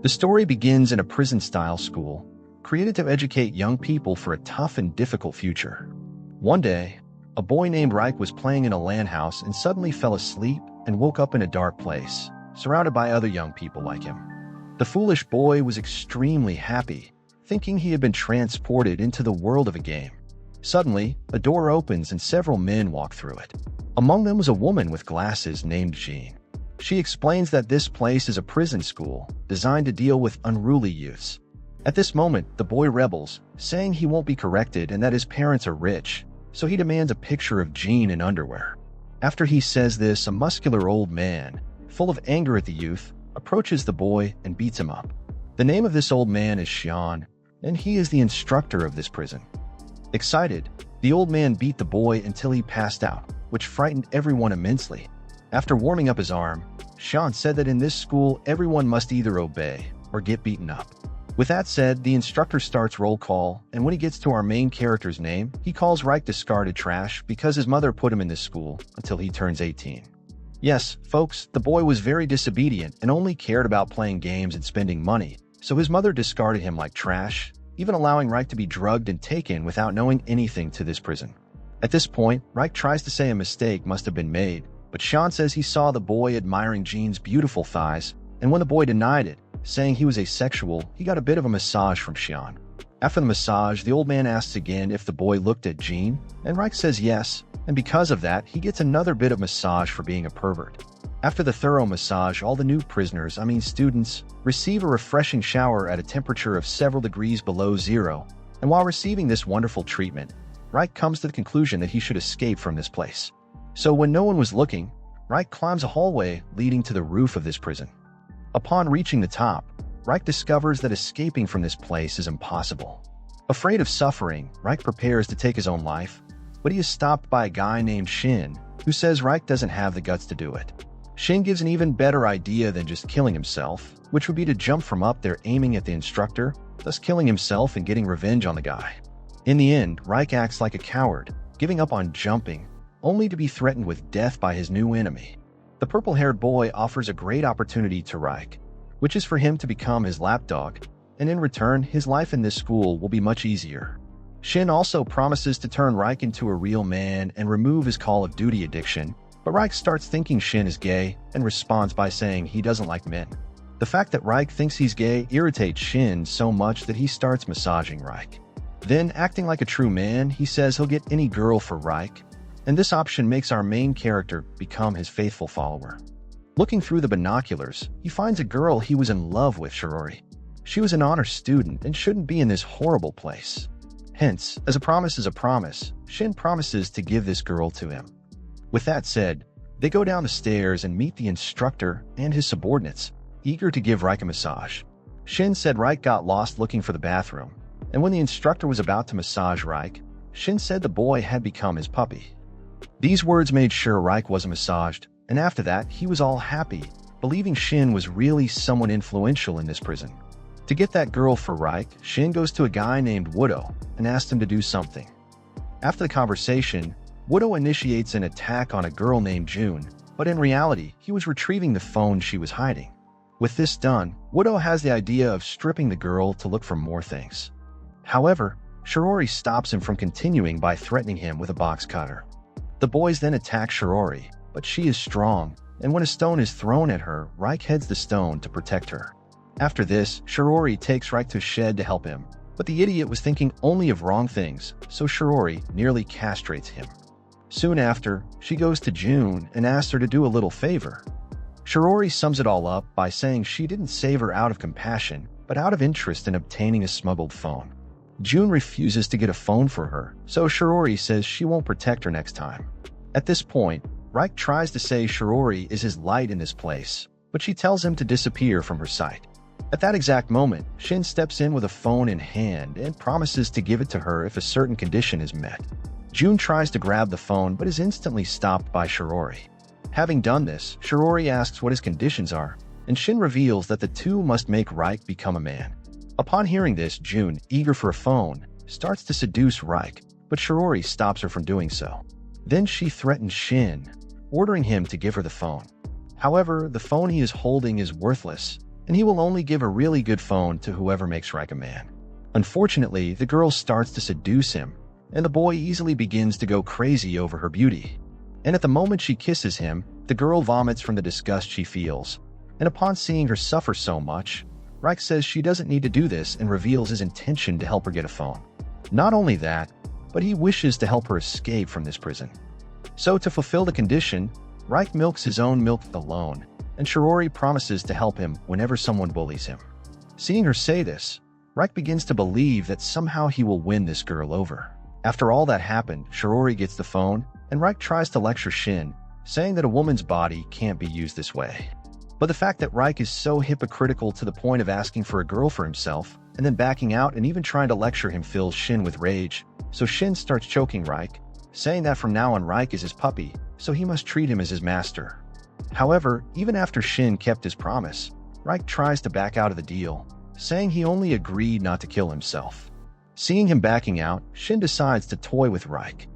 The story begins in a prison-style school, created to educate young people for a tough and difficult future. One day, a boy named Reich was playing in a LAN house and suddenly fell asleep and woke up in a dark place, surrounded by other young people like him. The foolish boy was extremely happy, thinking he had been transported into the world of a game. Suddenly, a door opens and several men walk through it. Among them was a woman with glasses named Shin. She explains that this place is a prison school designed to deal with unruly youths. At this moment, the boy rebels, saying he won't be corrected and that his parents are rich, so he demands a picture of Jean in underwear. After he says this, a muscular old man, full of anger at the youth, approaches the boy and beats him up. The name of this old man is Shin, and he is the instructor of this prison. Excited, the old man beat the boy until he passed out, which frightened everyone immensely. After warming up his arm, Shin said that in this school everyone must either obey or get beaten up. With that said, the instructor starts roll call, and when he gets to our main character's name, he calls Reich discarded trash because his mother put him in this school until he turns 18. Yes, folks, the boy was very disobedient and only cared about playing games and spending money, so his mother discarded him like trash, even allowing Reich to be drugged and taken without knowing anything to this prison. At this point, Reich tries to say a mistake must have been made, but Shin says he saw the boy admiring Jean's beautiful thighs, and when the boy denied it, saying he was asexual, he got a bit of a massage from Shin. After the massage, the old man asks again if the boy looked at Jean, and Reich says yes, and because of that, he gets another bit of massage for being a pervert. After the thorough massage, all the new prisoners, students, receive a refreshing shower at a temperature of several degrees below zero, and while receiving this wonderful treatment, Reich comes to the conclusion that he should escape from this place. So when no one was looking, Reich climbs a hallway leading to the roof of this prison. Upon reaching the top, Reich discovers that escaping from this place is impossible. Afraid of suffering, Reich prepares to take his own life, but he is stopped by a guy named Shin, who says Reich doesn't have the guts to do it. Shin gives an even better idea than just killing himself, which would be to jump from up there aiming at the instructor, thus killing himself and getting revenge on the guy. In the end, Reich acts like a coward, giving up on jumping, only to be threatened with death by his new enemy. The purple-haired boy offers a great opportunity to Reich, which is for him to become his lapdog, and in return, his life in this school will be much easier. Shin also promises to turn Reich into a real man and remove his Call of Duty addiction, but Reich starts thinking Shin is gay and responds by saying he doesn't like men. The fact that Reich thinks he's gay irritates Shin so much that he starts massaging Reich. Then, acting like a true man, he says he'll get any girl for Reich, and this option makes our main character become his faithful follower. Looking through the binoculars, he finds a girl he was in love with, Shirori. She was an honor student and shouldn't be in this horrible place. Hence, as a promise is a promise, Shin promises to give this girl to him. With that said, they go down the stairs and meet the instructor and his subordinates, eager to give Reich a massage. Shin said Reich got lost looking for the bathroom, and when the instructor was about to massage Reich, Shin said the boy had become his puppy. These words made sure Reich wasn't massaged, and after that, he was all happy, believing Shin was really someone influential in this prison. To get that girl for Reich, Shin goes to a guy named Widow and asks him to do something. After the conversation, Widow initiates an attack on a girl named June, but in reality, he was retrieving the phone she was hiding. With this done, Widow has the idea of stripping the girl to look for more things. However, Shirori stops him from continuing by threatening him with a box cutter. The boys then attack Shirori, but she is strong, and when a stone is thrown at her, Reich heads the stone to protect her. After this, Shirori takes Reich to a shed to help him, but the idiot was thinking only of wrong things, so Shirori nearly castrates him. Soon after, she goes to June and asks her to do a little favor. Shirori sums it all up by saying she didn't save her out of compassion, but out of interest in obtaining a smuggled phone. June refuses to get a phone for her, so Shirori says she won't protect her next time. At this point, Reich tries to say Shirori is his light in this place, but she tells him to disappear from her sight. At that exact moment, Shin steps in with a phone in hand and promises to give it to her if a certain condition is met. June tries to grab the phone but is instantly stopped by Shirori. Having done this, Shirori asks what his conditions are, and Shin reveals that the two must make Reich become a man. Upon hearing this, June, eager for a phone, starts to seduce Reich, but Shirori stops her from doing so. Then she threatens Shin, ordering him to give her the phone. However, the phone he is holding is worthless, and he will only give a really good phone to whoever makes Reich a man. Unfortunately, the girl starts to seduce him, and the boy easily begins to go crazy over her beauty. And at the moment she kisses him, the girl vomits from the disgust she feels, and upon seeing her suffer so much, Reich says she doesn't need to do this and reveals his intention to help her get a phone. Not only that, but he wishes to help her escape from this prison. So to fulfill the condition, Reich milks his own milk alone, and Shirori promises to help him whenever someone bullies him. Seeing her say this, Reich begins to believe that somehow he will win this girl over. After all that happened, Shirori gets the phone, and Reich tries to lecture Shin, saying that a woman's body can't be used this way. But the fact that Reich is so hypocritical to the point of asking for a girl for himself, and then backing out and even trying to lecture him fills Shin with rage, so Shin starts choking Reich, saying that from now on Reich is his puppy, so he must treat him as his master. However, even after Shin kept his promise, Reich tries to back out of the deal, saying he only agreed not to kill himself. Seeing him backing out, Shin decides to toy with Reich.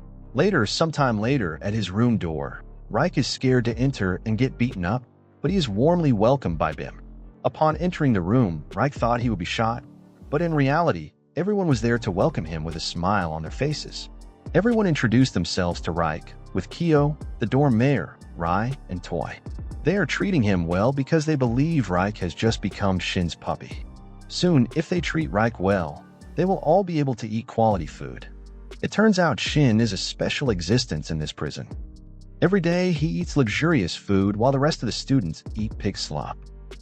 Sometime later, at his room door, Reich is scared to enter and get beaten up, but he is warmly welcomed by Bim. Upon entering the room, Reich thought he would be shot, but in reality, everyone was there to welcome him with a smile on their faces. Everyone introduced themselves to Reich, with Kyo, the dorm mayor, Rai, and Toy. They are treating him well because they believe Reich has just become Shin's puppy. Soon, if they treat Reich well, they will all be able to eat quality food. It turns out Shin is a special existence in this prison. Every day, he eats luxurious food while the rest of the students eat pig slop.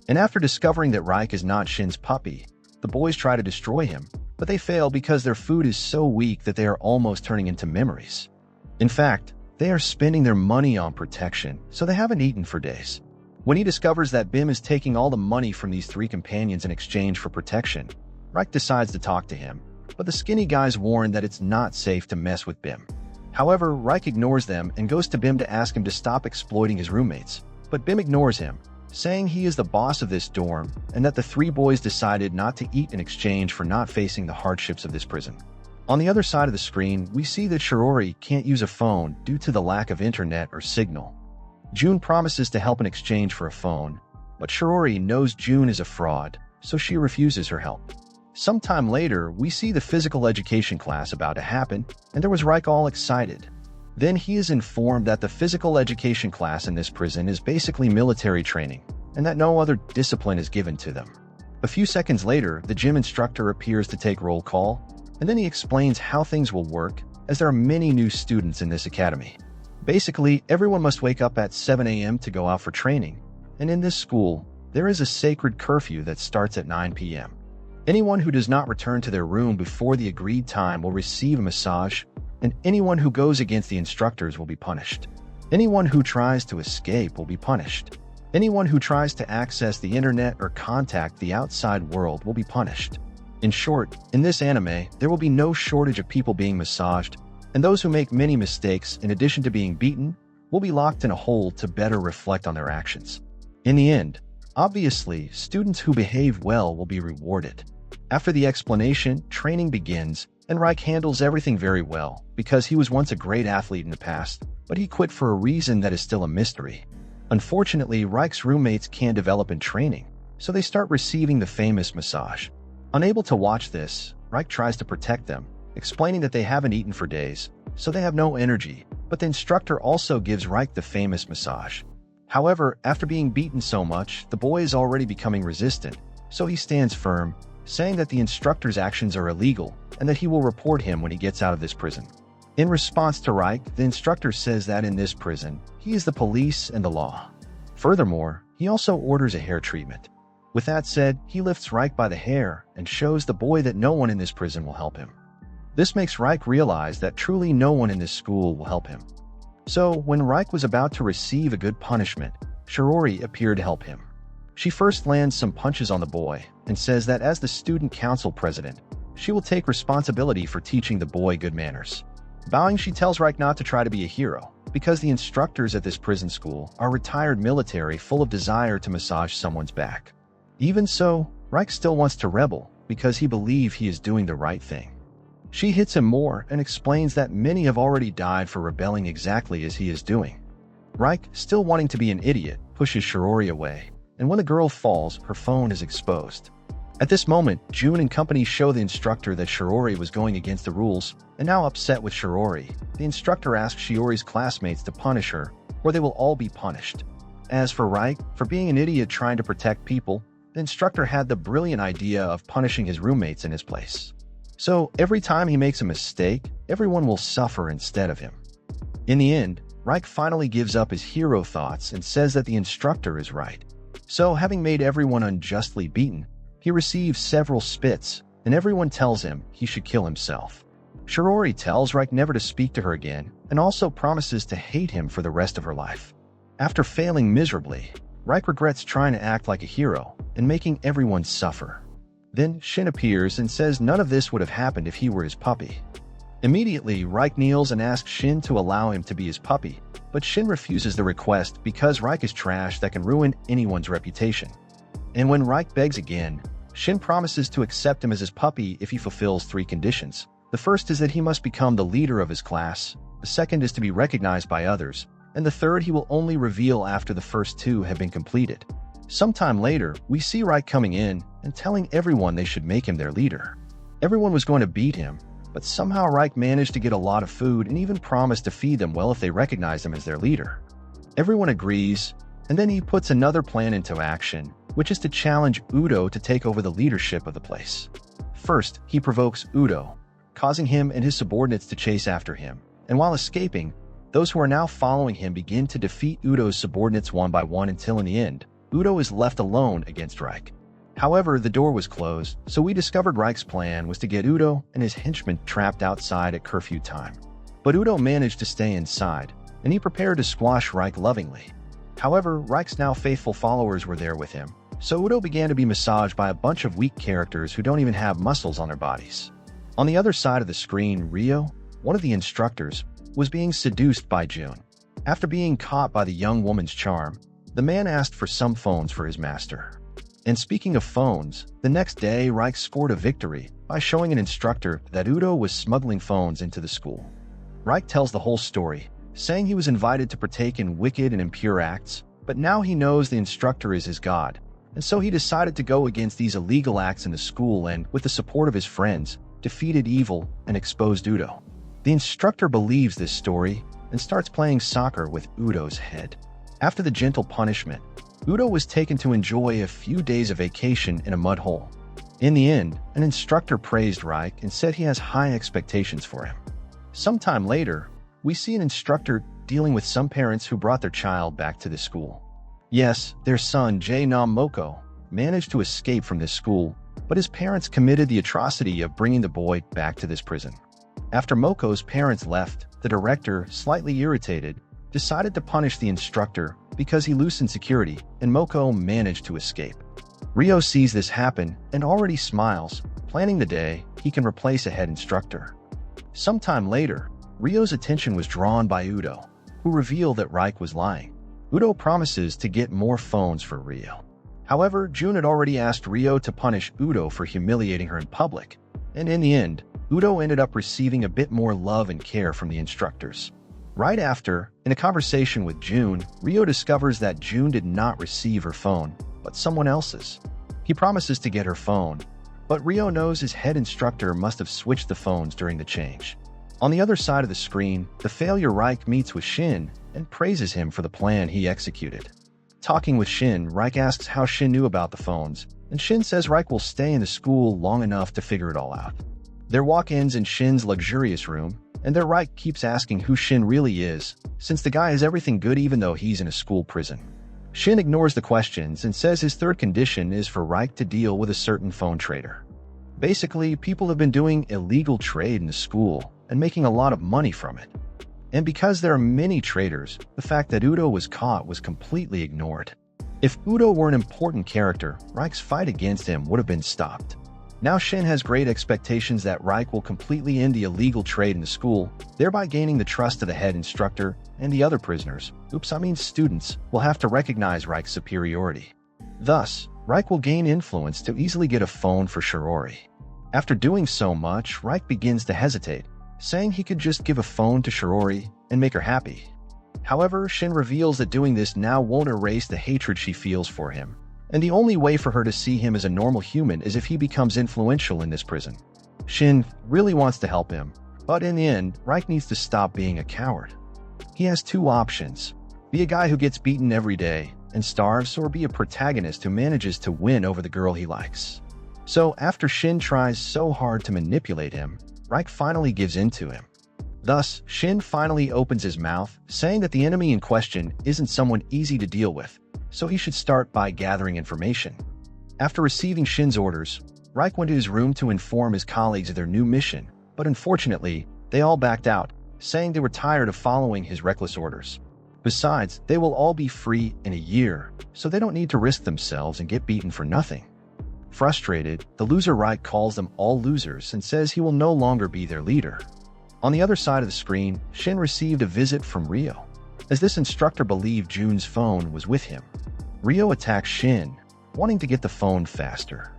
And after discovering that Reich is not Shin's puppy, the boys try to destroy him, but they fail because their food is so weak that they are almost turning into memories. In fact, they are spending their money on protection, so they haven't eaten for days. When he discovers that Bim is taking all the money from these three companions in exchange for protection, Reich decides to talk to him, but the skinny guys warn that it's not safe to mess with Bim. However, Reich ignores them and goes to Bim to ask him to stop exploiting his roommates, but Bim ignores him, saying he is the boss of this dorm and that the three boys decided not to eat in exchange for not facing the hardships of this prison. On the other side of the screen, we see that Shirori can't use a phone due to the lack of internet or signal. June promises to help in exchange for a phone, but Shirori knows June is a fraud, so she refuses her help. Sometime later, we see the physical education class about to happen, and there was Reich all excited. Then he is informed that the physical education class in this prison is basically military training, and that no other discipline is given to them. A few seconds later, the gym instructor appears to take roll call, and then he explains how things will work, as there are many new students in this academy. Basically, everyone must wake up at 7 a.m. to go out for training, and in this school, there is a sacred curfew that starts at 9 p.m. Anyone who does not return to their room before the agreed time will receive a massage, and anyone who goes against the instructors will be punished. Anyone who tries to escape will be punished. Anyone who tries to access the internet or contact the outside world will be punished. In short, in this anime, there will be no shortage of people being massaged, and those who make many mistakes in addition to being beaten will be locked in a hole to better reflect on their actions. In the end, obviously, students who behave well will be rewarded. After the explanation, training begins, and Reich handles everything very well because he was once a great athlete in the past, but he quit for a reason that is still a mystery. Unfortunately, Reich's roommates can't develop in training, so they start receiving the famous massage. Unable to watch this, Reich tries to protect them, explaining that they haven't eaten for days, so they have no energy, but the instructor also gives Reich the famous massage. However, after being beaten so much, the boy is already becoming resistant, so he stands firm, saying that the instructor's actions are illegal and that he will report him when he gets out of this prison. In response to Reich, the instructor says that in this prison, he is the police and the law. Furthermore, he also orders a hair treatment. With that said, he lifts Reich by the hair and shows the boy that no one in this prison will help him. This makes Reich realize that truly no one in this school will help him. So, when Reich was about to receive a good punishment, Shirori appeared to help him. She first lands some punches on the boy and says that as the student council president, she will take responsibility for teaching the boy good manners. Bowing, she tells Reich not to try to be a hero, because the instructors at this prison school are retired military full of desire to massage someone's back. Even so, Reich still wants to rebel because he believes he is doing the right thing. She hits him more and explains that many have already died for rebelling exactly as he is doing. Reich, still wanting to be an idiot, pushes Shirori away and when the girl falls, her phone is exposed. At this moment, June and company show the instructor that Shiori was going against the rules, and now upset with Shiori, the instructor asks Shiori's classmates to punish her, or they will all be punished. As for Reich, for being an idiot trying to protect people, the instructor had the brilliant idea of punishing his roommates in his place. So, every time he makes a mistake, everyone will suffer instead of him. In the end, Reich finally gives up his hero thoughts and says that the instructor is right. So, having made everyone unjustly beaten, he receives several spits, and everyone tells him he should kill himself. Shiori tells Reich never to speak to her again, and also promises to hate him for the rest of her life. After failing miserably, Reich regrets trying to act like a hero and making everyone suffer. Then Shin appears and says none of this would have happened if he were his puppy. Immediately, Reich kneels and asks Shin to allow him to be his puppy, but Shin refuses the request because Reich is trash that can ruin anyone's reputation. And when Reich begs again, Shin promises to accept him as his puppy if he fulfills 3 conditions. The first is that he must become the leader of his class, the second is to be recognized by others, and the third he will only reveal after the first 2 have been completed. Sometime later, we see Reich coming in and telling everyone they should make him their leader. Everyone was going to beat him, but somehow Reich managed to get a lot of food and even promised to feed them well if they recognize him as their leader. Everyone agrees, and then he puts another plan into action, which is to challenge Udo to take over the leadership of the place. First, he provokes Udo, causing him and his subordinates to chase after him, and while escaping, those who are now following him begin to defeat Udo's subordinates one by one until in the end, Udo is left alone against Reich. However, the door was closed, so we discovered Reich's plan was to get Udo and his henchmen trapped outside at curfew time. But Udo managed to stay inside, and he prepared to squash Reich lovingly. However, Reich's now faithful followers were there with him, so Udo began to be massaged by a bunch of weak characters who don't even have muscles on their bodies. On the other side of the screen, Ryo, one of the instructors, was being seduced by June. After being caught by the young woman's charm, the man asked for some phones for his master. And speaking of phones, the next day Reich scored a victory by showing an instructor that Udo was smuggling phones into the school. Reich tells the whole story, saying he was invited to partake in wicked and impure acts, but now he knows the instructor is his god, and so he decided to go against these illegal acts in the school and, with the support of his friends, defeated evil and exposed Udo. The instructor believes this story and starts playing soccer with Udo's head. After the gentle punishment, Udo was taken to enjoy a few days of vacation in a mud hole. In the end, an instructor praised Reich and said he has high expectations for him. Sometime later, we see an instructor dealing with some parents who brought their child back to the school. Yes, their son, Jae-nam Moko, managed to escape from this school, but his parents committed the atrocity of bringing the boy back to this prison. After Moko's parents left, the director, slightly irritated, decided to punish the instructor because he loosened security and Moko managed to escape. Ryo sees this happen and already smiles, planning the day he can replace a head instructor. Sometime later, Ryo's attention was drawn by Udo, who revealed that Reich was lying. Udo promises to get more phones for Ryo. However, June had already asked Ryo to punish Udo for humiliating her in public, and in the end, Udo ended up receiving a bit more love and care from the instructors. Right after, in a conversation with June, Ryo discovers that June did not receive her phone, but someone else's. He promises to get her phone, but Ryo knows his head instructor must have switched the phones during the change. On the other side of the screen, the failure Reich meets with Shin and praises him for the plan he executed. Talking with Shin, Reich asks how Shin knew about the phones, and Shin says Reich will stay in the school long enough to figure it all out. Their walk ends in Shin's luxurious room, and their Reich keeps asking who Shin really is, since the guy has everything good even though he's in a school prison. Shin ignores the questions and says his third condition is for Reich to deal with a certain phone trader. Basically, people have been doing illegal trade in the school and making a lot of money from it. And because there are many traders, the fact that Udo was caught was completely ignored. If Udo were an important character, Reich's fight against him would have been stopped. Now Shin has great expectations that Reich will completely end the illegal trade in the school, thereby gaining the trust of the head instructor and the other prisoners, students, will have to recognize Reich's superiority. Thus, Reich will gain influence to easily get a phone for Shiori. After doing so much, Reich begins to hesitate, saying he could just give a phone to Shiori and make her happy. However, Shin reveals that doing this now won't erase the hatred she feels for him, and the only way for her to see him as a normal human is if he becomes influential in this prison. Shin really wants to help him, but in the end, Reich needs to stop being a coward. He has two options: be a guy who gets beaten every day and starves, or be a protagonist who manages to win over the girl he likes. So after Shin tries so hard to manipulate him, Reich finally gives in to him. Thus, Shin finally opens his mouth, saying that the enemy in question isn't someone easy to deal with, so he should start by gathering information. After receiving Shin's orders, Reich went to his room to inform his colleagues of their new mission, but unfortunately, they all backed out, saying they were tired of following his reckless orders. Besides, they will all be free in a year, so they don't need to risk themselves and get beaten for nothing. Frustrated, the loser Reich calls them all losers and says he will no longer be their leader. On the other side of the screen, Shin received a visit from Ryo. As this instructor believed Jun's phone was with him, Ryo attacks Shin, wanting to get the phone faster.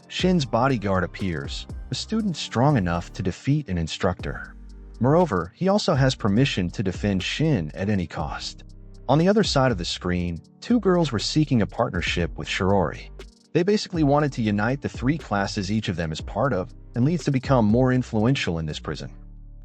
Shin's bodyguard appears, a student strong enough to defeat an instructor. Moreover, he also has permission to defend Shin at any cost. On the other side of the screen, two girls were seeking a partnership with Shirori. They basically wanted to unite the three classes each of them is part of, and leads to become more influential in this prison.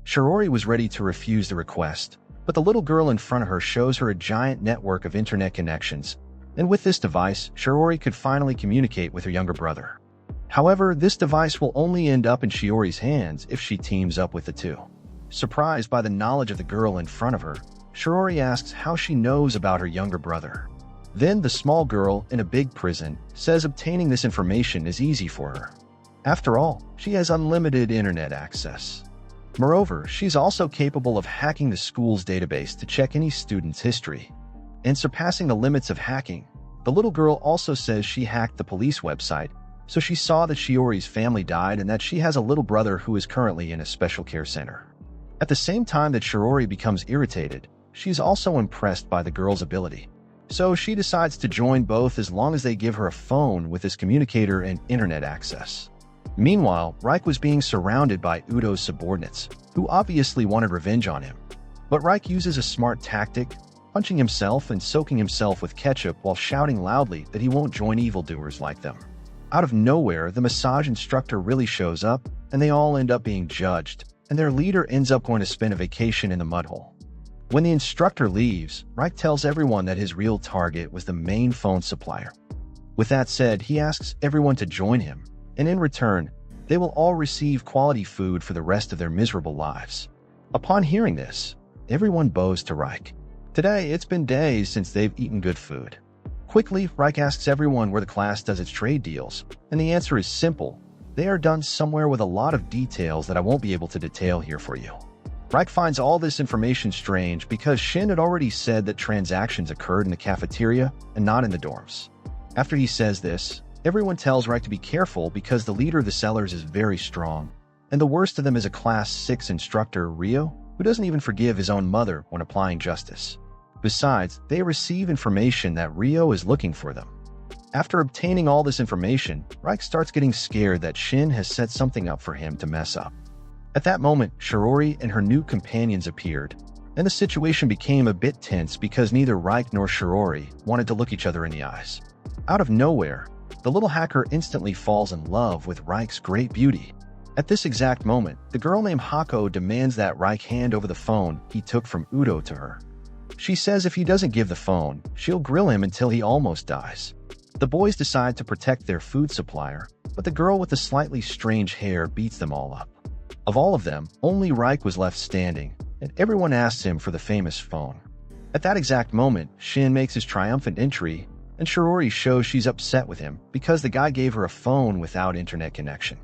Shirori was ready to refuse the request, but the little girl in front of her shows her a giant network of internet connections, and with this device, Shirori could finally communicate with her younger brother. However, this device will only end up in Shiori's hands if she teams up with the two. Surprised by the knowledge of the girl in front of her, Shirori asks how she knows about her younger brother. Then the small girl in a big prison says obtaining this information is easy for her. After all, she has unlimited internet access. Moreover, she's also capable of hacking the school's database to check any student's history. And surpassing the limits of hacking, the little girl also says she hacked the police website, so she saw that Shiori's family died and that she has a little brother who is currently in a special care center. At the same time that Shirori becomes irritated, she's also impressed by the girl's ability. So she decides to join both as long as they give her a phone with this communicator and internet access. Meanwhile, Reich was being surrounded by Udo's subordinates, who obviously wanted revenge on him. But Reich uses a smart tactic, punching himself and soaking himself with ketchup while shouting loudly that he won't join evildoers like them. Out of nowhere, the massage instructor really shows up, and they all end up being judged, and their leader ends up going to spend a vacation in the mudhole. When the instructor leaves, Reich tells everyone that his real target was the main phone supplier. With that said, he asks everyone to join him, and in return, they will all receive quality food for the rest of their miserable lives. Upon hearing this, everyone bows to Reich. Today, it's been days since they've eaten good food. Quickly, Reich asks everyone where the class does its trade deals, and the answer is simple. They are done somewhere with a lot of details that I won't be able to detail here for you. Reich finds all this information strange because Shin had already said that transactions occurred in the cafeteria and not in the dorms. After he says this, everyone tells Reich to be careful because the leader of the sellers is very strong, and the worst of them is a Class 6 instructor, Ryo, who doesn't even forgive his own mother when applying justice. Besides, they receive information that Ryo is looking for them. After obtaining all this information, Reich starts getting scared that Shin has set something up for him to mess up. At that moment, Shirori and her new companions appeared, and the situation became a bit tense because neither Reich nor Shirori wanted to look each other in the eyes. Out of nowhere, the little hacker instantly falls in love with Reich's great beauty. At this exact moment, the girl named Hako demands that Reich hand over the phone he took from Udo to her. She says if he doesn't give the phone, she'll grill him until he almost dies. The boys decide to protect their food supplier, but the girl with the slightly strange hair beats them all up. Of all of them, only Reich was left standing, and everyone asks him for the famous phone. At that exact moment, Shin makes his triumphant entry, and Shirori shows she's upset with him because the guy gave her a phone without internet connection.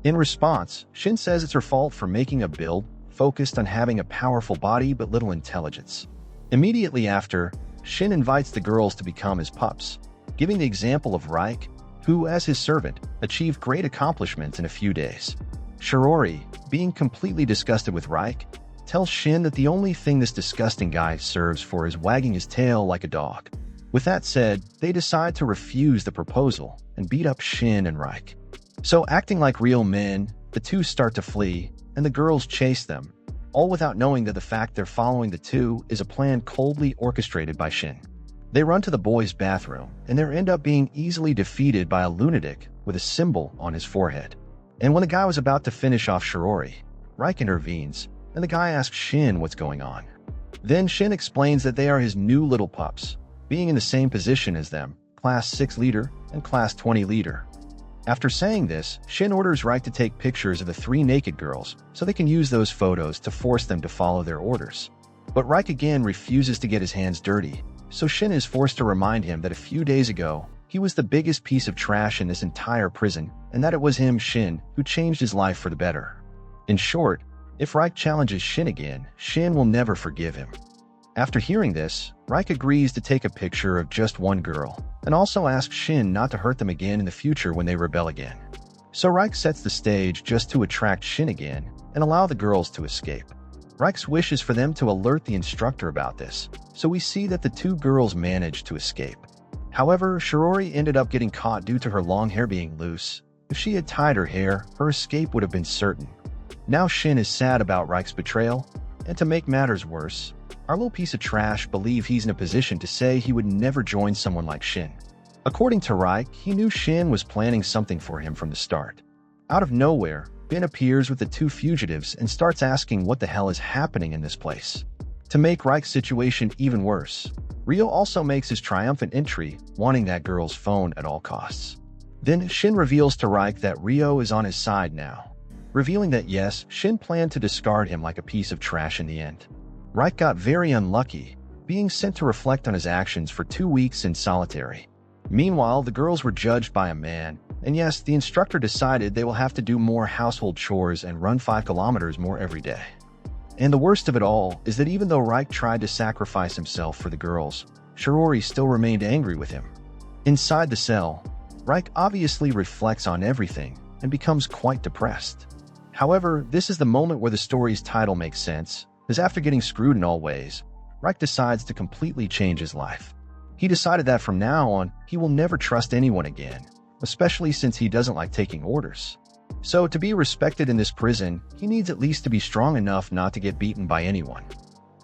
In response, Shin says it's her fault for making a build focused on having a powerful body but little intelligence. Immediately after, Shin invites the girls to become his pups, giving the example of Reich, who, as his servant, achieved great accomplishments in a few days. Shirori, being completely disgusted with Reich, tells Shin that the only thing this disgusting guy serves for is wagging his tail like a dog. With that said, they decide to refuse the proposal and beat up Shin and Reich. So, acting like real men, the two start to flee, and the girls chase them, all without knowing that the fact they're following the two is a plan coldly orchestrated by Shin. They run to the boy's bathroom, and they end up being easily defeated by a lunatic with a symbol on his forehead. And when the guy was about to finish off Shirori, Reich intervenes, and the guy asks Shin what's going on. Then Shin explains that they are his new little pups, being in the same position as them, Class 6 leader and Class 20 leader. After saying this, Shin orders Reich to take pictures of the 3 naked girls so they can use those photos to force them to follow their orders. But Reich again refuses to get his hands dirty, so Shin is forced to remind him that a few days ago, he was the biggest piece of trash in this entire prison, and that it was him, Shin, who changed his life for the better. In short, if Reich challenges Shin again, Shin will never forgive him. After hearing this, Reich agrees to take a picture of just one girl, and also asks Shin not to hurt them again in the future when they rebel again. So Reich sets the stage just to attract Shin again and allow the girls to escape. Reich's wish is for them to alert the instructor about this, so we see that the 2 girls manage to escape. However, Shirori ended up getting caught due to her long hair being loose. If she had tied her hair, her escape would have been certain. Now Shin is sad about Reich's betrayal, and to make matters worse, our little piece of trash believes he's in a position to say he would never join someone like Shin. According to Reich, he knew Shin was planning something for him from the start. Out of nowhere, Ben appears with the 2 fugitives and starts asking what the hell is happening in this place. To make Reich's situation even worse, Ryo also makes his triumphant entry, wanting that girl's phone at all costs. Then Shin reveals to Reich that Ryo is on his side now, revealing that yes, Shin planned to discard him like a piece of trash in the end. Reich got very unlucky, being sent to reflect on his actions for 2 weeks in solitary. Meanwhile, the girls were judged by a man, and yes, the instructor decided they will have to do more household chores and run 5 kilometers more every day. And the worst of it all is that even though Reich tried to sacrifice himself for the girls, Shirori still remained angry with him. Inside the cell, Reich obviously reflects on everything and becomes quite depressed. However, this is the moment where the story's title makes sense, as after getting screwed in all ways, Reich decides to completely change his life. He decided that from now on, he will never trust anyone again, especially since he doesn't like taking orders. So to be respected in this prison, he needs at least to be strong enough not to get beaten by anyone.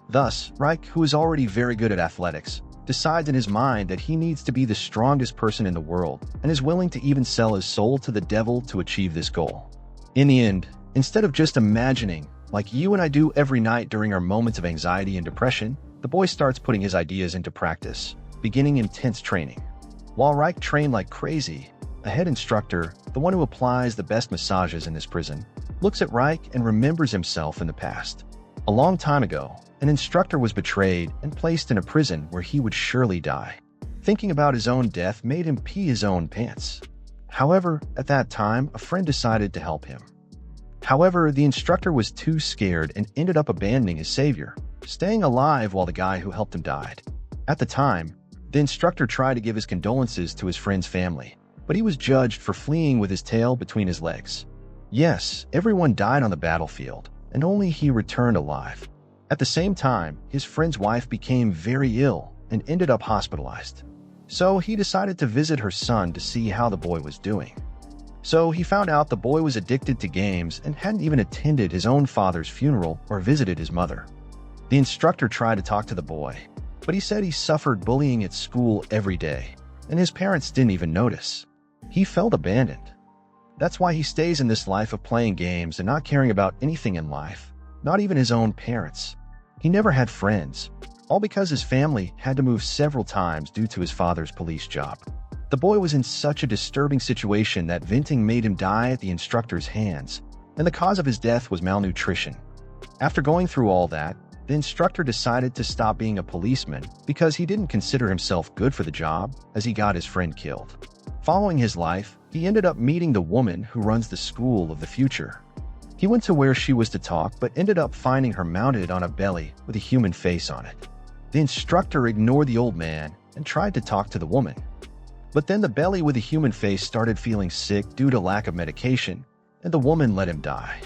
Thus, Reich, who is already very good at athletics, decides in his mind that he needs to be the strongest person in the world and is willing to even sell his soul to the devil to achieve this goal. In the end, instead of just imagining, like you and I do every night during our moments of anxiety and depression, the boy starts putting his ideas into practice, beginning intense training. While Reich trained like crazy, a head instructor, the one who applies the best massages in this prison, looks at Reich and remembers himself in the past. A long time ago, an instructor was betrayed and placed in a prison where he would surely die. Thinking about his own death made him pee his own pants. However, at that time, a friend decided to help him. However, the instructor was too scared and ended up abandoning his savior, staying alive while the guy who helped him died. At the time, the instructor tried to give his condolences to his friend's family, but he was judged for fleeing with his tail between his legs. Yes, everyone died on the battlefield, and only he returned alive. At the same time, his friend's wife became very ill and ended up hospitalized. So he decided to visit her son to see how the boy was doing. So he found out the boy was addicted to games and hadn't even attended his own father's funeral or visited his mother. The instructor tried to talk to the boy, but he said he suffered bullying at school every day, and his parents didn't even notice. He felt abandoned. That's why he stays in this life of playing games and not caring about anything in life, not even his own parents. He never had friends, all because his family had to move several times due to his father's police job. The boy was in such a disturbing situation that venting made him die at the instructor's hands, and the cause of his death was malnutrition. After going through all that, the instructor decided to stop being a policeman because he didn't consider himself good for the job, as he got his friend killed. Following his life, he ended up meeting the woman who runs the school of the future. He went to where she was to talk but ended up finding her mounted on a belly with a human face on it. The instructor ignored the old man and tried to talk to the woman. But then the belly with a human face started feeling sick due to lack of medication, and the woman let him die.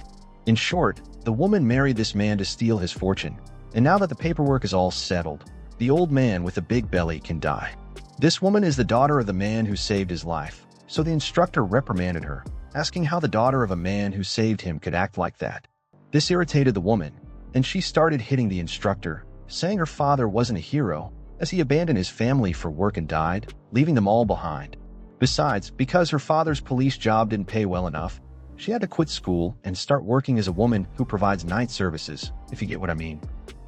In short, the woman married this man to steal his fortune, and now that the paperwork is all settled, the old man with the big belly can die. This woman is the daughter of the man who saved his life, so the instructor reprimanded her, asking how the daughter of a man who saved him could act like that. This irritated the woman, and she started hitting the instructor, saying her father wasn't a hero, as he abandoned his family for work and died, leaving them all behind. Besides, because her father's police job didn't pay well enough, she had to quit school and start working as a woman who provides night services, if you get what I mean.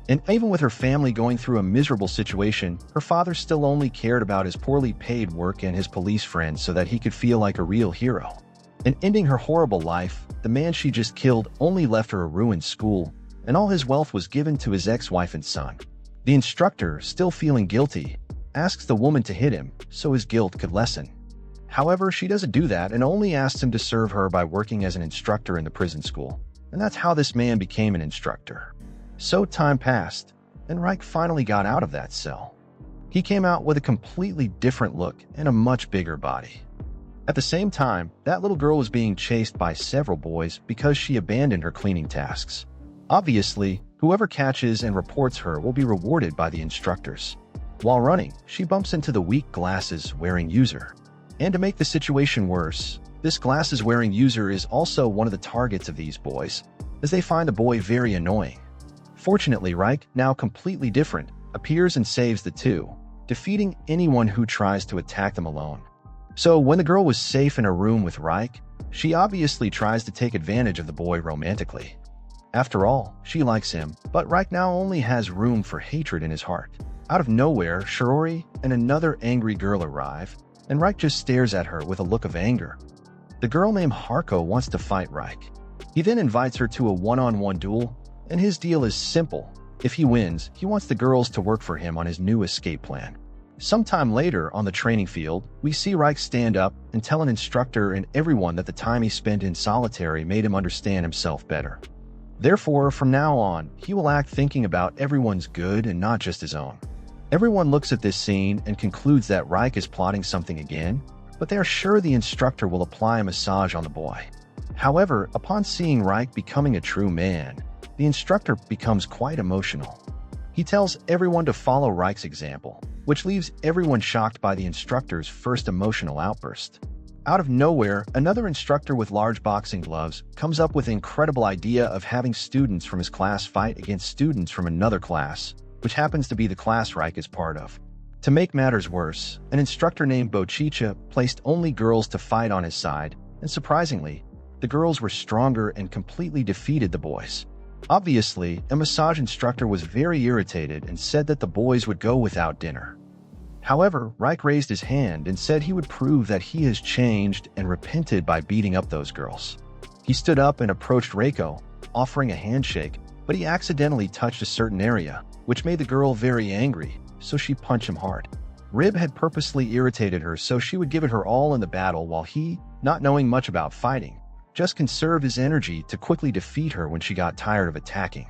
And even with her family going through a miserable situation, her father still only cared about his poorly paid work and his police friends so that he could feel like a real hero. In ending her horrible life, the man she just killed only left her a ruined school, and all his wealth was given to his ex-wife and son. The instructor, still feeling guilty, asks the woman to hit him so his guilt could lessen. However, she doesn't do that and only asks him to serve her by working as an instructor in the prison school. And that's how this man became an instructor. So time passed, and Reich finally got out of that cell. He came out with a completely different look and a much bigger body. At the same time, that little girl was being chased by several boys because she abandoned her cleaning tasks. Obviously, whoever catches and reports her will be rewarded by the instructors. While running, she bumps into the weak glasses-wearing user. And to make the situation worse, this glasses-wearing user is also one of the targets of these boys, as they find the boy very annoying. Fortunately, Reich, now completely different, appears and saves the two, defeating anyone who tries to attack them alone. So when the girl was safe in a room with Reich, she obviously tries to take advantage of the boy romantically. After all, she likes him, but Reich now only has room for hatred in his heart. Out of nowhere, Shiori and another angry girl arrive, and Reich just stares at her with a look of anger. The girl named Haruko wants to fight Reich. He then invites her to a one-on-one duel, and his deal is simple. If he wins, he wants the girls to work for him on his new escape plan. Sometime later on the training field, we see Reich stand up and tell an instructor and everyone that the time he spent in solitary made him understand himself better. Therefore, from now on, he will act thinking about everyone's good and not just his own. Everyone looks at this scene and concludes that Reich is plotting something again, but they are sure the instructor will apply a massage on the boy. However, upon seeing Reich becoming a true man, the instructor becomes quite emotional. He tells everyone to follow Reich's example, which leaves everyone shocked by the instructor's first emotional outburst. Out of nowhere, another instructor with large boxing gloves comes up with the incredible idea of having students from his class fight against students from another class, which happens to be the class Reich is part of. To make matters worse, an instructor named Bochicha placed only girls to fight on his side, and surprisingly, the girls were stronger and completely defeated the boys. Obviously, a massage instructor was very irritated and said that the boys would go without dinner. However, Reich raised his hand and said he would prove that he has changed and repented by beating up those girls. He stood up and approached Reiko, offering a handshake, but he accidentally touched a certain area, which made the girl very angry, so she punched him hard. Rib had purposely irritated her so she would give it her all in the battle while he, not knowing much about fighting, just conserved his energy to quickly defeat her when she got tired of attacking.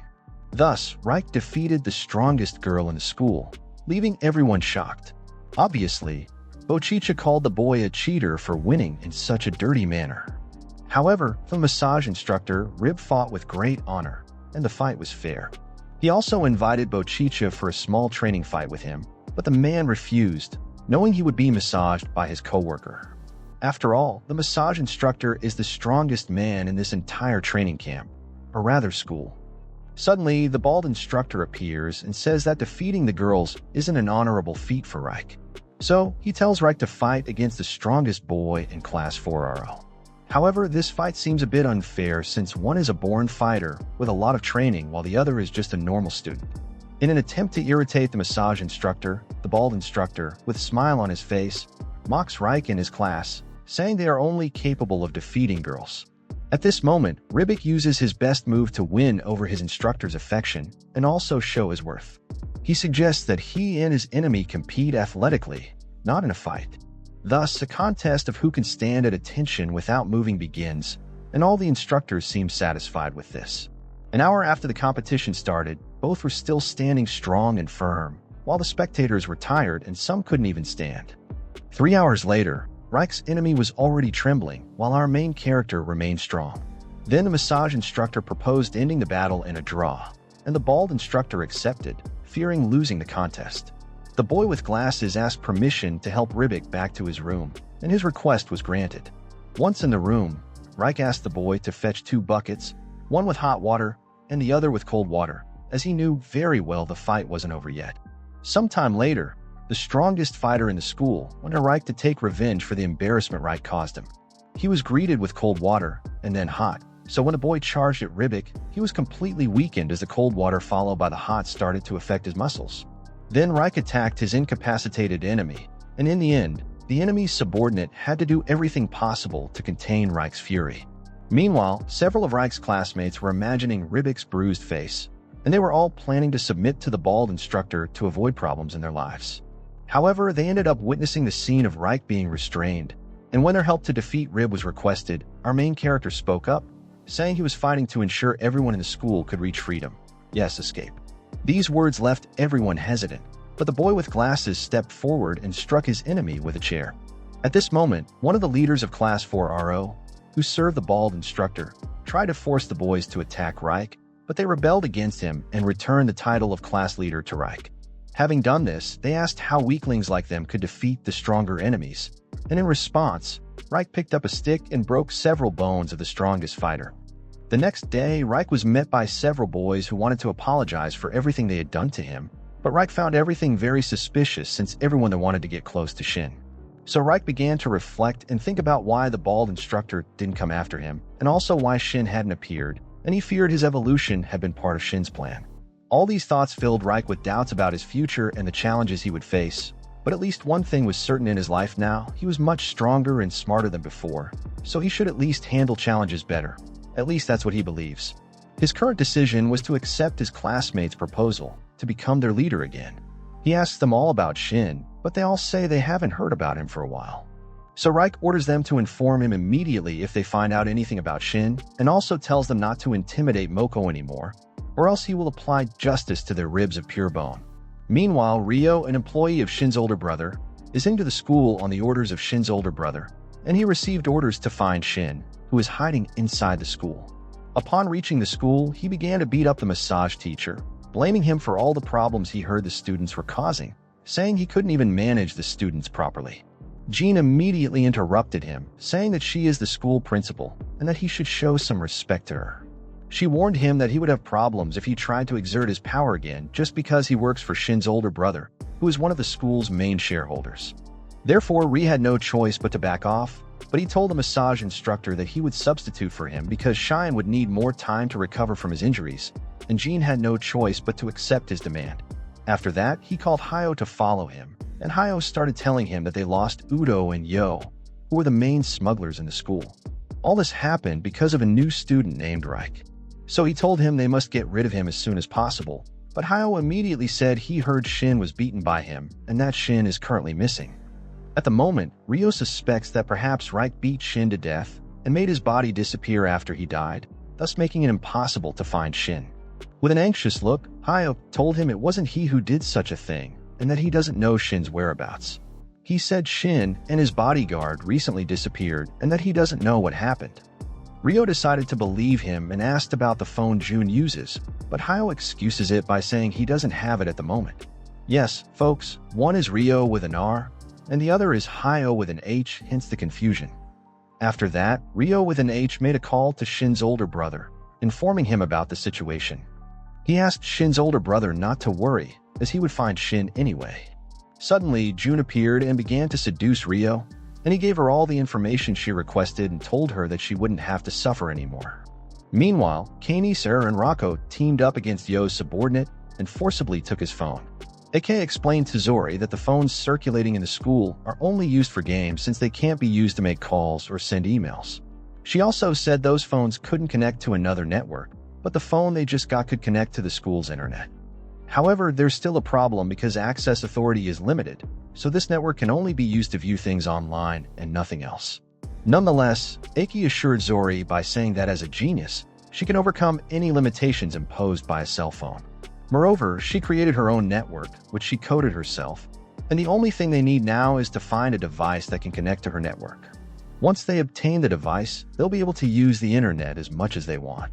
Thus, Reich defeated the strongest girl in the school, leaving everyone shocked. Obviously, Bochicha called the boy a cheater for winning in such a dirty manner. However, the massage instructor, Rib, fought with great honor, and the fight was fair. He also invited Bochicha for a small training fight with him, but the man refused, knowing he would be massaged by his coworker. After all, the massage instructor is the strongest man in this entire training camp, or rather school. Suddenly, the bald instructor appears and says that defeating the girls isn't an honorable feat for Reich. So, he tells Reich to fight against the strongest boy in Class 4RO. However, this fight seems a bit unfair since one is a born fighter with a lot of training while the other is just a normal student. In an attempt to irritate the massage instructor, the bald instructor, with a smile on his face, mocks Reich and his class, saying they are only capable of defeating girls. At this moment, Ribik uses his best move to win over his instructor's affection and also show his worth. He suggests that he and his enemy compete athletically, not in a fight. Thus, a contest of who can stand at attention without moving begins, and all the instructors seem satisfied with this. An hour after the competition started, both were still standing strong and firm, while the spectators were tired and some couldn't even stand. 3 hours later, Reich's enemy was already trembling, while our main character remained strong. Then the massage instructor proposed ending the battle in a draw, and the bald instructor accepted, fearing losing the contest. The boy with glasses asked permission to help Ribik back to his room, and his request was granted. Once in the room, Reich asked the boy to fetch 2 buckets, one with hot water and the other with cold water, as he knew very well the fight wasn't over yet. Sometime later, the strongest fighter in the school went to Reich to take revenge for the embarrassment Reich caused him. He was greeted with cold water and then hot, so when the boy charged at Reich, he was completely weakened as the cold water followed by the hot started to affect his muscles. Then Reich attacked his incapacitated enemy, and in the end, the enemy's subordinate had to do everything possible to contain Reich's fury. Meanwhile, several of Reich's classmates were imagining Reich's bruised face, and they were all planning to submit to the bald instructor to avoid problems in their lives. However, they ended up witnessing the scene of Reich being restrained, and when their help to defeat Rib was requested, our main character spoke up, saying he was fighting to ensure everyone in the school could reach freedom. Yes, escape. These words left everyone hesitant, but the boy with glasses stepped forward and struck his enemy with a chair. At this moment, one of the leaders of Class 4RO, who served the bald instructor, tried to force the boys to attack Reich, but they rebelled against him and returned the title of class leader to Reich. Having done this, they asked how weaklings like them could defeat the stronger enemies, and in response, Reich picked up a stick and broke several bones of the strongest fighter. The next day, Reich was met by several boys who wanted to apologize for everything they had done to him, but Reich found everything very suspicious since everyone wanted to get close to Shin. So Reich began to reflect and think about why the bald instructor didn't come after him, and also why Shin hadn't appeared, and he feared his evolution had been part of Shin's plan. All these thoughts filled Reich with doubts about his future and the challenges he would face, but at least one thing was certain in his life now: he was much stronger and smarter than before, so he should at least handle challenges better. At least that's what he believes. His current decision was to accept his classmates' proposal to become their leader again. He asks them all about Shin, but they all say they haven't heard about him for a while. So Reich orders them to inform him immediately if they find out anything about Shin, and also tells them not to intimidate Moko anymore, or else he will apply justice to their ribs of pure bone. Meanwhile, Ryo, an employee of Shin's older brother, is into the school on the orders of Shin's older brother, and he received orders to find Shin, who is hiding inside the school. Upon reaching the school, he began to beat up the massage teacher, blaming him for all the problems he heard the students were causing, saying he couldn't even manage the students properly. Jean immediately interrupted him, saying that she is the school principal and that he should show some respect to her. She warned him that he would have problems if he tried to exert his power again just because he works for Shin's older brother, who is one of the school's main shareholders. Therefore, Ri had no choice but to back off, but he told the massage instructor that he would substitute for him because Shin would need more time to recover from his injuries, and Jean had no choice but to accept his demand. After that, he called Hayo to follow him, and Hayo started telling him that they lost Udo and Yo, who were the main smugglers in the school. All this happened because of a new student named Reich. So he told him they must get rid of him as soon as possible, but Hayo immediately said he heard Shin was beaten by him and that Shin is currently missing. At the moment, Ryo suspects that perhaps Reich beat Shin to death and made his body disappear after he died, thus making it impossible to find Shin. With an anxious look, Hayo told him it wasn't he who did such a thing and that he doesn't know Shin's whereabouts. He said Shin and his bodyguard recently disappeared and that he doesn't know what happened. Ryo decided to believe him and asked about the phone Jun uses, but Hayo excuses it by saying he doesn't have it at the moment. Yes, folks, one is Ryo with an R, and the other is Hayo with an H, hence the confusion. After that, Ryo with an H made a call to Shin's older brother, informing him about the situation. He asked Shin's older brother not to worry, as he would find Shin anyway. Suddenly, Jun appeared and began to seduce Ryo, and he gave her all the information she requested and told her that she wouldn't have to suffer anymore. Meanwhile, Kani, Sarah, and Rocco teamed up against Yo's subordinate and forcibly took his phone. AK explained to Zori that the phones circulating in the school are only used for games since they can't be used to make calls or send emails. She also said those phones couldn't connect to another network, but the phone they just got could connect to the school's internet. However, there's still a problem because access authority is limited, so this network can only be used to view things online and nothing else. Nonetheless, Aki assured Zori by saying that as a genius, she can overcome any limitations imposed by a cell phone. Moreover, she created her own network, which she coded herself, and the only thing they need now is to find a device that can connect to her network. Once they obtain the device, they'll be able to use the internet as much as they want.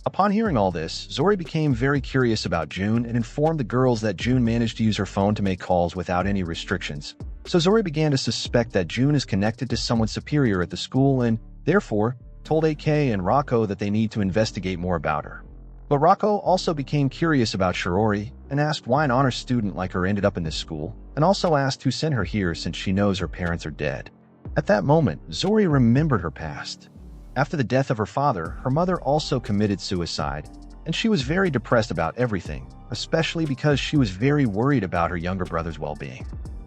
Upon hearing all this, Zori became very curious about Jun and informed the girls that Jun managed to use her phone to make calls without any restrictions. So Zori began to suspect that Jun is connected to someone superior at the school and, therefore, told AK and Rocco that they need to investigate more about her. But Rocco also became curious about Shirori and asked why an honor student like her ended up in this school, and also asked who sent her here since she knows her parents are dead. At that moment, Zori remembered her past. After the death of her father, her mother also committed suicide, and she was very depressed about everything, especially because she was very worried about her younger brother's well-being.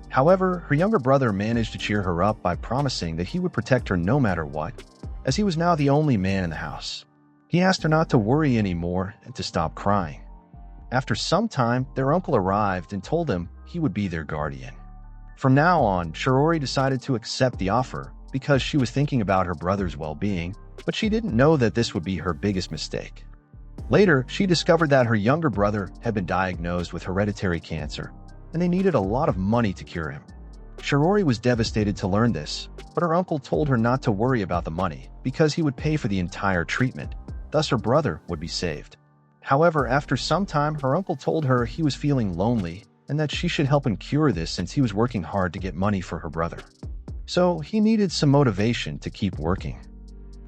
However, her younger brother managed to cheer her up by promising that he would protect her no matter what, as he was now the only man in the house. He asked her not to worry anymore and to stop crying. After some time, their uncle arrived and told them he would be their guardian. From now on, Shirori decided to accept the offer because she was thinking about her brother's well-being, but she didn't know that this would be her biggest mistake. Later, she discovered that her younger brother had been diagnosed with hereditary cancer, and they needed a lot of money to cure him. Shirori was devastated to learn this, but her uncle told her not to worry about the money because he would pay for the entire treatment, thus her brother would be saved. However, after some time, her uncle told her he was feeling lonely and that she should help him cure this since he was working hard to get money for her brother. So he needed some motivation to keep working.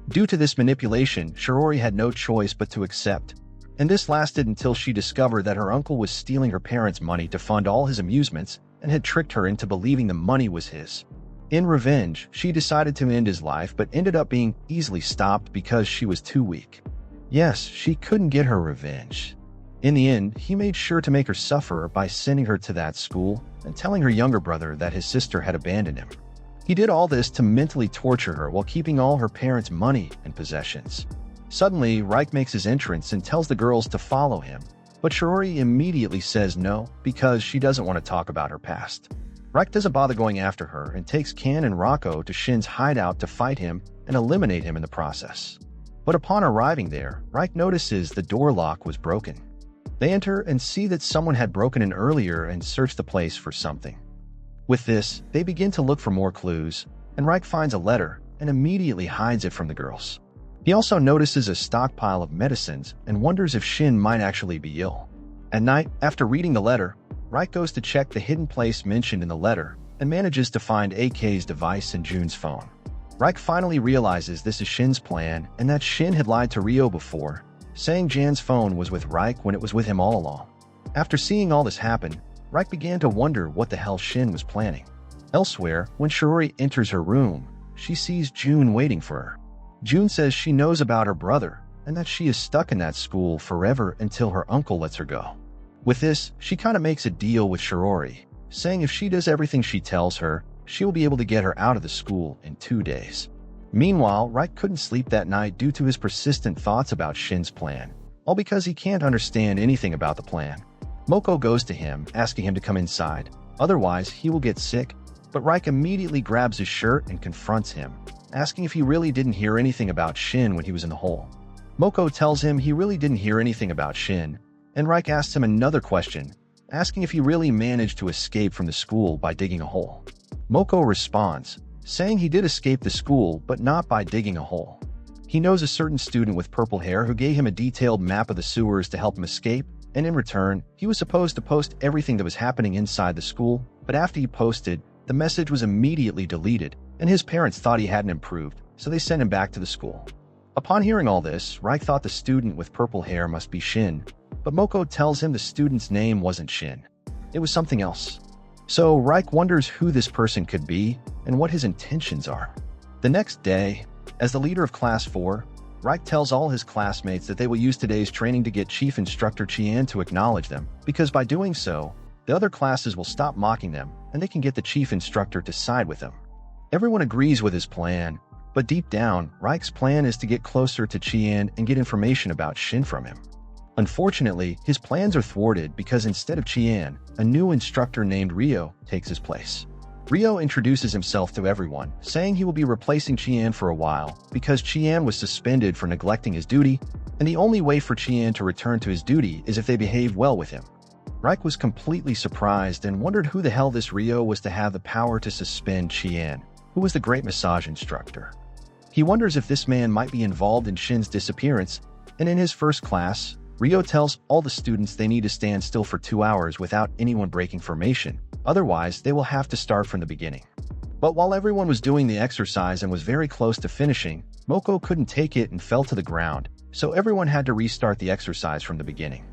Due to this manipulation, Shirori had no choice but to accept, and this lasted until she discovered that her uncle was stealing her parents' money to fund all his amusements and had tricked her into believing the money was his. In revenge, she decided to end his life but ended up being easily stopped because she was too weak. Yes, she couldn't get her revenge. In the end, he made sure to make her suffer by sending her to that school and telling her younger brother that his sister had abandoned him. He did all this to mentally torture her while keeping all her parents' money and possessions. Suddenly, Reich makes his entrance and tells the girls to follow him, but Shirori immediately says no because she doesn't want to talk about her past. Reich doesn't bother going after her and takes Kan and Rocco to Shin's hideout to fight him and eliminate him in the process. But upon arriving there, Reich notices the door lock was broken. They enter and see that someone had broken in earlier and search the place for something. With this, they begin to look for more clues, and Reich finds a letter and immediately hides it from the girls. He also notices a stockpile of medicines and wonders if Shin might actually be ill. At night, after reading the letter, Reich goes to check the hidden place mentioned in the letter and manages to find AK's device and Jun's phone. Reich finally realizes this is Shin's plan and that Shin had lied to Ryo before, saying Jan's phone was with Reich when it was with him all along. After seeing all this happen, Reich began to wonder what the hell Shin was planning. Elsewhere, when Shirori enters her room, she sees Jun waiting for her. Jun says she knows about her brother and that she is stuck in that school forever until her uncle lets her go. With this, she kind of makes a deal with Shirori, saying if she does everything she tells her, she will be able to get her out of the school in 2 days. Meanwhile, Reich couldn't sleep that night due to his persistent thoughts about Shin's plan, all because he can't understand anything about the plan. Moko goes to him, asking him to come inside, otherwise he will get sick, but Reich immediately grabs his shirt and confronts him, asking if he really didn't hear anything about Shin when he was in the hole. Moko tells him he really didn't hear anything about Shin, and Reich asks him another question, asking if he really managed to escape from the school by digging a hole. Moko responds, saying he did escape the school but not by digging a hole. He knows a certain student with purple hair who gave him a detailed map of the sewers to help him escape, and in return, he was supposed to post everything that was happening inside the school, but after he posted, the message was immediately deleted, and his parents thought he hadn't improved, so they sent him back to the school. Upon hearing all this, Reich thought the student with purple hair must be Shin, but Moko tells him the student's name wasn't Shin. It was something else. So Reich wonders who this person could be and what his intentions are. The next day, as the leader of Class 4, Reich tells all his classmates that they will use today's training to get Chief Instructor Qian to acknowledge them, because by doing so, the other classes will stop mocking them and they can get the Chief Instructor to side with them. Everyone agrees with his plan, but deep down, Reich's plan is to get closer to Qian and get information about Shin from him. Unfortunately, his plans are thwarted because instead of Qian, a new instructor named Ryo takes his place. Ryo introduces himself to everyone, saying he will be replacing Qian for a while because Qian was suspended for neglecting his duty, and the only way for Qian to return to his duty is if they behave well with him. Reich was completely surprised and wondered who the hell this Ryo was to have the power to suspend Qian, who was the great massage instructor. He wonders if this man might be involved in Shin's disappearance, and in his first class, Ryo tells all the students they need to stand still for 2 hours without anyone breaking formation, otherwise they will have to start from the beginning. But while everyone was doing the exercise and was very close to finishing, Moko couldn't take it and fell to the ground, so everyone had to restart the exercise from the beginning.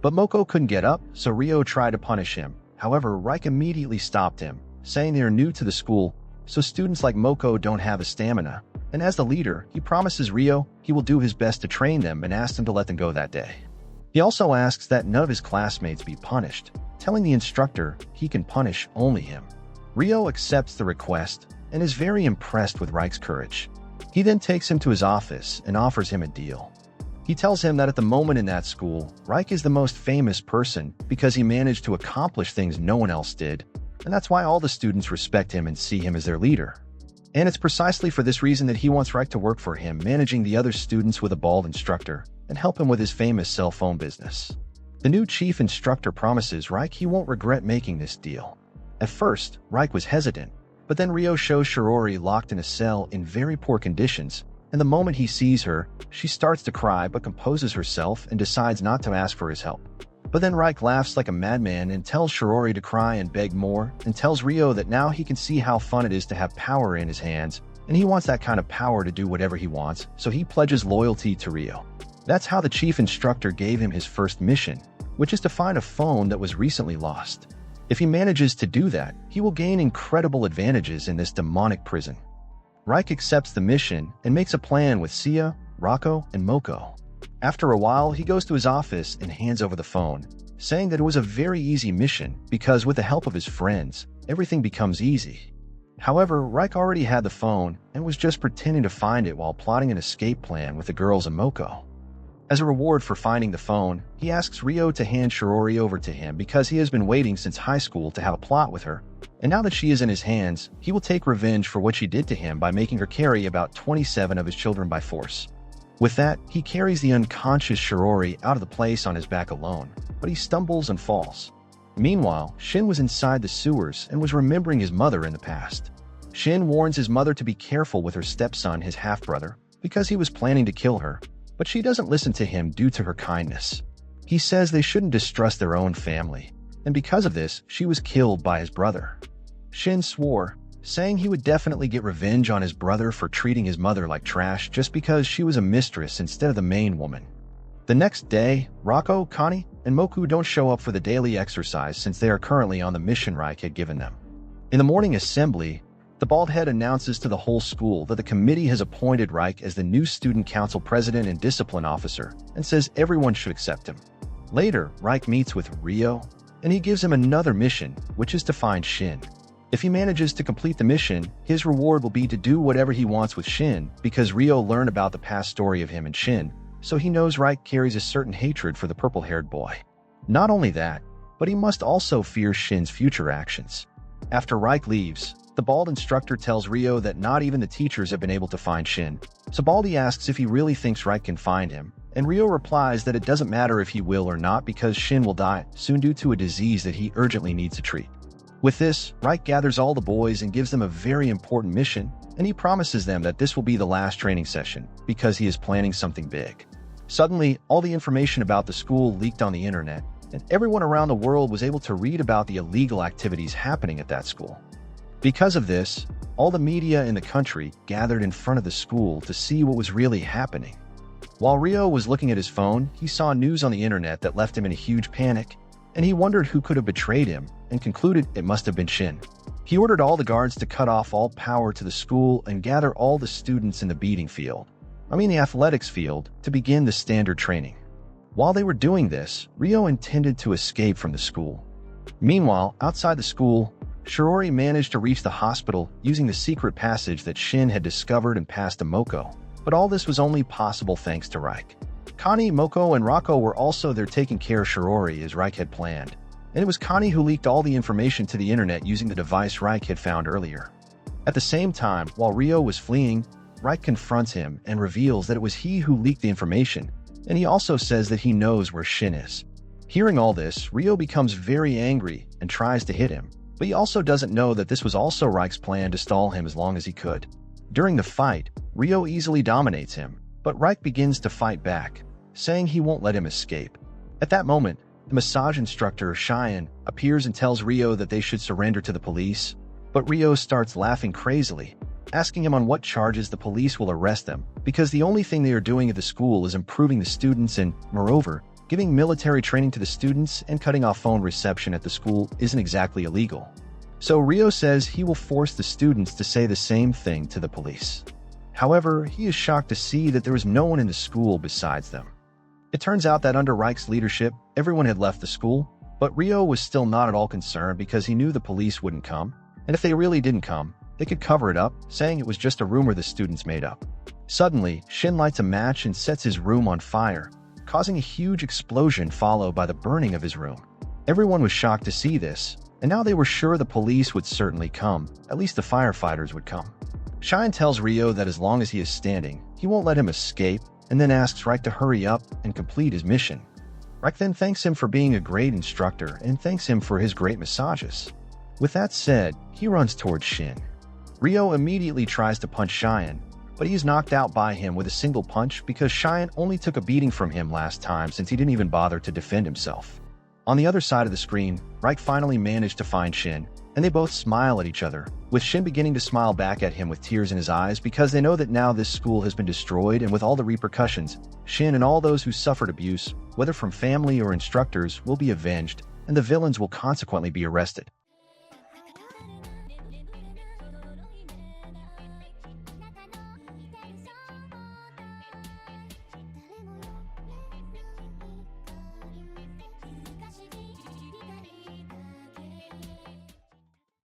But Moko couldn't get up, so Rio tried to punish him. However, Reich immediately stopped him, saying they are new to the school, so students like Moko don't have the stamina. And as the leader, he promises Rio he will do his best to train them and asks them to let them go that day. He also asks that none of his classmates be punished, telling the instructor he can punish only him. Rio accepts the request and is very impressed with Reich's courage. He then takes him to his office and offers him a deal. He tells him that at the moment in that school, Reich is the most famous person because he managed to accomplish things no one else did, and that's why all the students respect him and see him as their leader. And it's precisely for this reason that he wants Reich to work for him, managing the other students with a bald instructor and help him with his famous cell phone business. The new chief instructor promises Reich he won't regret making this deal. At first, Reich was hesitant, but then Rio shows Shirori locked in a cell in very poor conditions, and the moment he sees her, she starts to cry but composes herself and decides not to ask for his help. But then Reich laughs like a madman and tells Shirori to cry and beg more, and tells Rio that now he can see how fun it is to have power in his hands, and he wants that kind of power to do whatever he wants, so he pledges loyalty to Rio. That's how the chief instructor gave him his first mission, which is to find a phone that was recently lost. If he manages to do that, he will gain incredible advantages in this demonic prison. Reich accepts the mission and makes a plan with Sia, Rocco, and Moko. After a while, he goes to his office and hands over the phone, saying that it was a very easy mission because with the help of his friends, everything becomes easy. However, Reich already had the phone and was just pretending to find it while plotting an escape plan with the girls and Moko. As a reward for finding the phone, he asks Rio to hand Shirori over to him because he has been waiting since high school to have a plot with her, and now that she is in his hands, he will take revenge for what she did to him by making her carry about 27 of his children by force. With that, he carries the unconscious Shirori out of the place on his back alone, but he stumbles and falls. Meanwhile, Shin was inside the sewers and was remembering his mother in the past. Shin warns his mother to be careful with her stepson, his half-brother, because he was planning to kill her, but she doesn't listen to him due to her kindness. He says they shouldn't distrust their own family, and because of this, she was killed by his brother. Shin swore, saying he would definitely get revenge on his brother for treating his mother like trash just because she was a mistress instead of the main woman. The next day, Rocco, Connie, and Moku don't show up for the daily exercise since they are currently on the mission Reich had given them. In the morning assembly, the bald head announces to the whole school that the committee has appointed Reich as the new student council president and discipline officer and says everyone should accept him. Later, Reich meets with Rio, and he gives him another mission, which is to find Shin. If he manages to complete the mission, his reward will be to do whatever he wants with Shin because Rio learned about the past story of him and Shin, so he knows Reich carries a certain hatred for the purple-haired boy. Not only that, but he must also fear Shin's future actions. After Reich leaves, the bald instructor tells Rio that not even the teachers have been able to find Shin, so Baldy asks if he really thinks Reich can find him, and Rio replies that it doesn't matter if he will or not because Shin will die soon due to a disease that he urgently needs to treat. With this, Reich gathers all the boys and gives them a very important mission, and he promises them that this will be the last training session because he is planning something big. Suddenly, all the information about the school leaked on the internet, and everyone around the world was able to read about the illegal activities happening at that school. Because of this, all the media in the country gathered in front of the school to see what was really happening. While Rio was looking at his phone, he saw news on the internet that left him in a huge panic, and he wondered who could have betrayed him and concluded it must have been Shin. He ordered all the guards to cut off all power to the school and gather all the students in the the athletics field, to begin the standard training. While they were doing this, Rio intended to escape from the school. Meanwhile, outside the school, Shirori managed to reach the hospital using the secret passage that Shin had discovered and passed to Moko, but all this was only possible thanks to Reich. Connie, Moko, and Rocco were also there taking care of Shirori as Reich had planned, and it was Connie who leaked all the information to the internet using the device Reich had found earlier. At the same time, while Rio was fleeing, Reich confronts him and reveals that it was he who leaked the information, and he also says that he knows where Shin is. Hearing all this, Rio becomes very angry and tries to hit him, but he also doesn't know that this was also Reich's plan to stall him as long as he could. During the fight, Rio easily dominates him, but Reich begins to fight back, saying he won't let him escape. At that moment, the massage instructor, Shin, appears and tells Rio that they should surrender to the police, but Rio starts laughing crazily, asking him on what charges the police will arrest them, because the only thing they are doing at the school is improving the students and, moreover, giving military training to the students and cutting off phone reception at the school isn't exactly illegal. So Rio says he will force the students to say the same thing to the police. However, he is shocked to see that there is no one in the school besides them. It turns out that under Reich's leadership, everyone had left the school, but Rio was still not at all concerned because he knew the police wouldn't come, and if they really didn't come, they could cover it up, saying it was just a rumor the students made up. Suddenly, Shin lights a match and sets his room on fire, causing a huge explosion followed by the burning of his room. Everyone was shocked to see this, and now they were sure the police would certainly come, at least the firefighters would come. Shin tells Rio that as long as he is standing, he won't let him escape, and then asks Reich to hurry up and complete his mission. Reich then thanks him for being a great instructor and thanks him for his great massages. With that said, he runs towards Shin. Rio immediately tries to punch Shin, but he is knocked out by him with a single punch because Shin only took a beating from him last time since he didn't even bother to defend himself. On the other side of the screen, Reich finally managed to find Shin, and they both smile at each other, with Shin beginning to smile back at him with tears in his eyes because they know that now this school has been destroyed, and with all the repercussions, Shin and all those who suffered abuse, whether from family or instructors, will be avenged, and the villains will consequently be arrested.